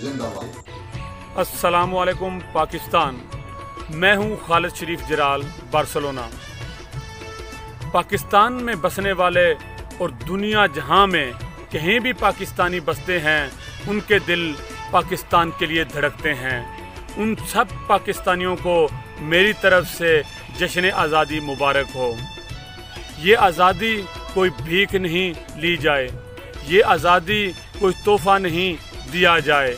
زندہ باد۔ السلام علیکم پاکستان، میں ہوں خالد شریف جرال، بارسلونا۔ پاکستان میں بسنے والے اور دنیا جہاں میں کہیں بھی پاکستانی بستے ہیں، ان کے دل پاکستان کے لیے دھڑکتے ہیں۔ ان سب پاکستانیوں کو میری طرف سے جشن آزادی مبارک ہو۔ یہ آزادی کوئی بھیک نہیں لی جائے، یہ آزادی کوئی تحفہ نہیں دیا جائے،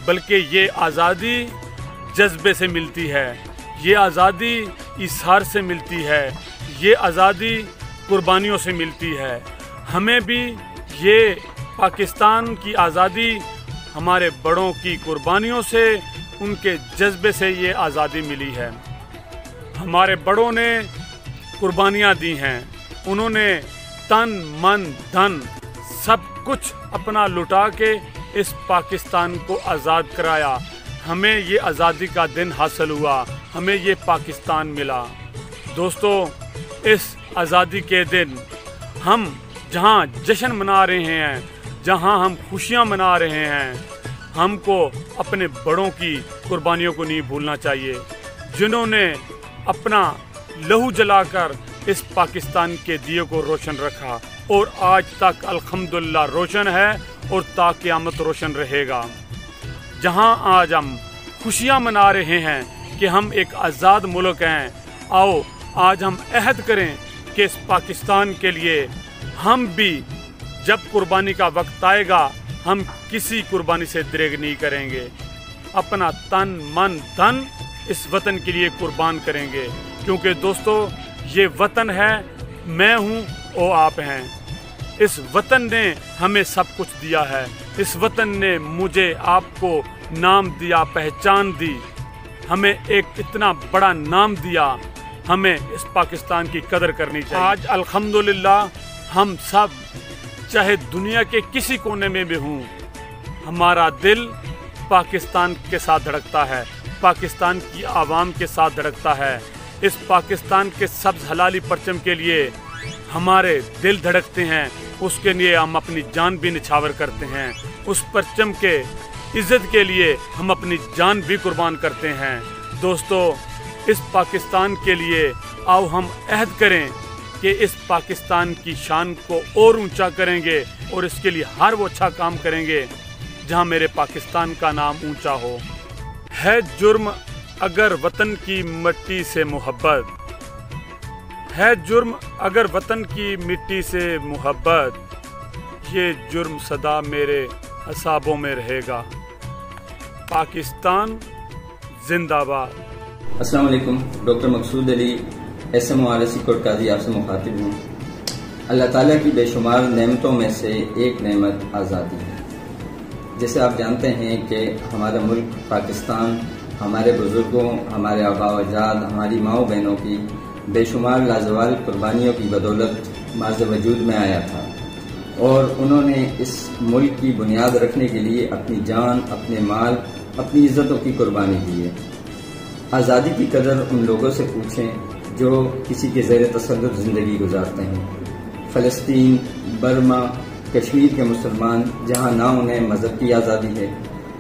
بلکہ یہ آزادی جذبے سے ملتی ہے، یہ آزادی اظہار سے ملتی ہے، یہ آزادی قربانیوں سے ملتی ہے۔ ہمیں بھی یہ پاکستان کی آزادی ہمارے بڑوں کی قربانیوں سے، ان کے جذبے سے یہ آزادی ملی ہے۔ ہمارے بڑوں نے قربانیاں دی ہیں، انہوں نے تن من دھن سب کچھ اپنا لٹا کے اس پاکستان کو آزاد کرایا۔ ہمیں یہ آزادی کا دن حاصل ہوا، ہمیں یہ پاکستان ملا۔ دوستو، اس آزادی کے دن ہم جہاں جشن منا رہے ہیں، جہاں ہم خوشیاں منا رہے ہیں، ہم کو اپنے بڑوں کی قربانیوں کو نہیں بھولنا چاہیے، جنہوں نے اپنا لہو جلا کر اس پاکستان کے دیے کو روشن رکھا اور آج تک الحمدللہ روشن ہے اور تا قیامت روشن رہے گا۔ جہاں آج ہم خوشیاں منا رہے ہیں کہ ہم ایک آزاد ملک ہیں، آؤ آج ہم عہد کریں کہ اس پاکستان کے لیے ہم بھی جب قربانی کا وقت آئے گا، ہم کسی قربانی سے دریغ نہیں کریں گے، اپنا تن من دھن اس وطن کے لیے قربان کریں گے، کیونکہ دوستو یہ وطن ہے، میں ہوں اور آپ ہیں۔ اس وطن نے ہمیں سب کچھ دیا ہے، اس وطن نے مجھے آپ کو نام دیا، پہچان دی، ہمیں ایک اتنا بڑا نام دیا، ہمیں اس پاکستان کی قدر کرنی چاہیے۔ آج الحمدللہ ہم سب چاہے دنیا کے کسی کونے میں بھی ہوں، ہمارا دل پاکستان کے ساتھ دھڑکتا ہے، پاکستان کی عوام کے ساتھ دھڑکتا ہے۔ اس پاکستان کے سبز حلالی پرچم کے لیے ہمارے دل دھڑکتے ہیں، اس کے لیے ہم اپنی جان بھی نچھاور کرتے ہیں، اس پرچم کے عزت کے لیے ہم اپنی جان بھی قربان کرتے ہیں۔ دوستو، اس پاکستان کے لیے آؤ ہم عہد کریں کہ اس پاکستان کی شان کو اور اونچا کریں گے اور اس کے لیے ہر وہ اچھا کام کریں گے جہاں میرے پاکستان کا نام اونچا ہو۔ ہے جرم اگر وطن کی مٹی سے محبت، ہے جرم اگر وطن کی مٹی سے محبت، یہ جرم سدا میرے اعصابوں میں رہے گا۔ پاکستان زندہ باد۔ السلام علیکم، ڈاکٹر مقصود علی SMO RSC کوٹ قاضی آپ سے مخاطب ہوں۔ اللہ تعالیٰ کی بے شمار نعمتوں میں سے ایک نعمت آزادی ہے۔ جیسے آپ جانتے ہیں کہ ہمارا ملک پاکستان ہمارے بزرگوں، ہمارے آباء و اجداد، ہماری ماؤں بہنوں کی بے شمار لازوال قربانیوں کی بدولت مارز وجود میں آیا تھا، اور انہوں نے اس ملک کی بنیاد رکھنے کے لیے اپنی جان، اپنے مال، اپنی عزتوں کی قربانی دی ہے۔ آزادی کی قدر ان لوگوں سے پوچھیں جو کسی کے زیر تسلط زندگی گزارتے ہیں۔ فلسطین، برما، کشمیر کے مسلمان، جہاں نہ انہیں مذہب کی آزادی ہے،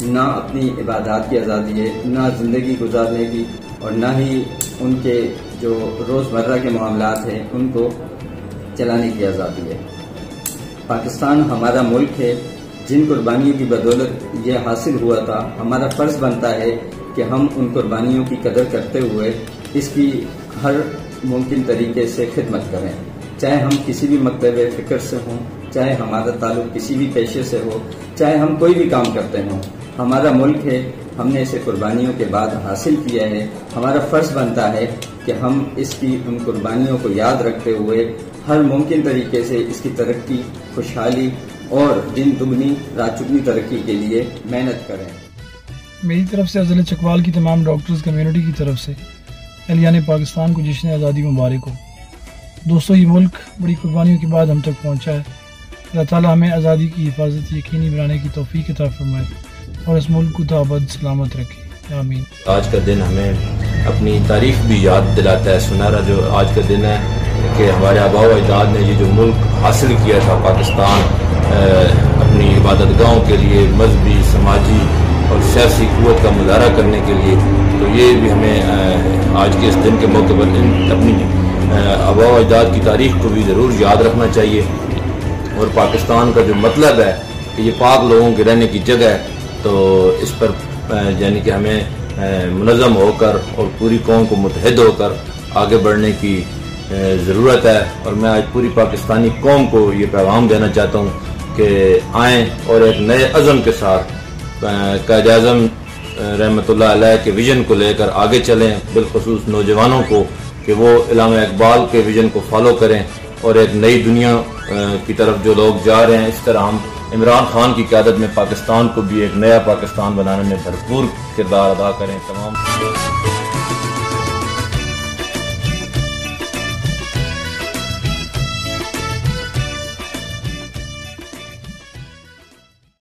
نہ اپنی عبادات کی آزادی ہے، نہ زندگی گزارنے کی، اور نہ ہی ان کے جو روزمرہ کے معاملات ہیں ان کو چلانے کی آزادی ہے۔ پاکستان ہمارا ملک ہے، جن قربانیوں کی بدولت یہ حاصل ہوا تھا، ہمارا فرض بنتا ہے کہ ہم ان قربانیوں کی قدر کرتے ہوئے اس کی ہر ممکن طریقے سے خدمت کریں، چاہے ہم کسی بھی مکتب فکر سے ہوں، چاہے ہمارا تعلق کسی بھی پیشے سے ہو، چاہے ہم کوئی بھی کام کرتے ہوں۔ ہمارا ملک ہے، ہم نے اسے قربانیوں کے بعد حاصل کیا ہے، ہمارا فرض بنتا ہے کہ ہم اس کی ان قربانیوں کو یاد رکھتے ہوئے ہر ممکن طریقے سے اس کی ترقی، خوشحالی اور دن دگنی رات چگنی ترقی کے لیے محنت کریں۔ میری طرف سے ضلع چکوال کی تمام ڈاکٹرز کمیونٹی کی طرف سے اہلیان پاکستان کو جشن آزادی مبارک ہو۔ دوستو، یہ ملک بڑی قربانیوں کے بعد ہم تک پہنچا ہے۔ اللہ تعالیٰ ہمیں آزادی کی حفاظت یقینی بنانے کی توفیق عطا فرمائے اور اس ملک کو تابد سلامت رکھے، آمین۔ آج کا دن ہمیں اپنی تاریخ بھی یاد دلاتا ہے، سنہرا جو آج کا دن ہے کہ ہمارے آباء و اجداد نے یہ جو ملک حاصل کیا تھا پاکستان، اپنی عبادت گاہوں کے لیے، مذہبی، سماجی سیاسی قوت کا مظاہرہ کرنے کے لیے. تو یہ بھی ہمیں آج کے اس دن کے موقع پر اپنی آباء و اجداد کی تاریخ کو بھی ضرور یاد رکھنا چاہیے. اور پاکستان کا جو مطلب ہے کہ یہ پاک لوگوں کے رہنے کی جگہ ہے, تو اس پر یعنی کہ ہمیں منظم ہو کر اور پوری قوم کو متحد ہو کر آگے بڑھنے کی ضرورت ہے. اور میں آج پوری پاکستانی قوم کو یہ پیغام دینا چاہتا ہوں کہ آئیں اور ایک نئے عزم کے ساتھ قائد اعظم رحمۃ اللہ علیہ کے ویژن کو لے کر آگے چلیں, بالخصوص نوجوانوں کو کہ وہ علامہ اقبال کے ویژن کو فالو کریں اور ایک نئی دنیا کی طرف جو لوگ جا رہے ہیں, اس طرح ہم عمران خان کی قیادت میں پاکستان کو بھی ایک نیا پاکستان بنانے میں بھرپور کردار ادا کریں. تمام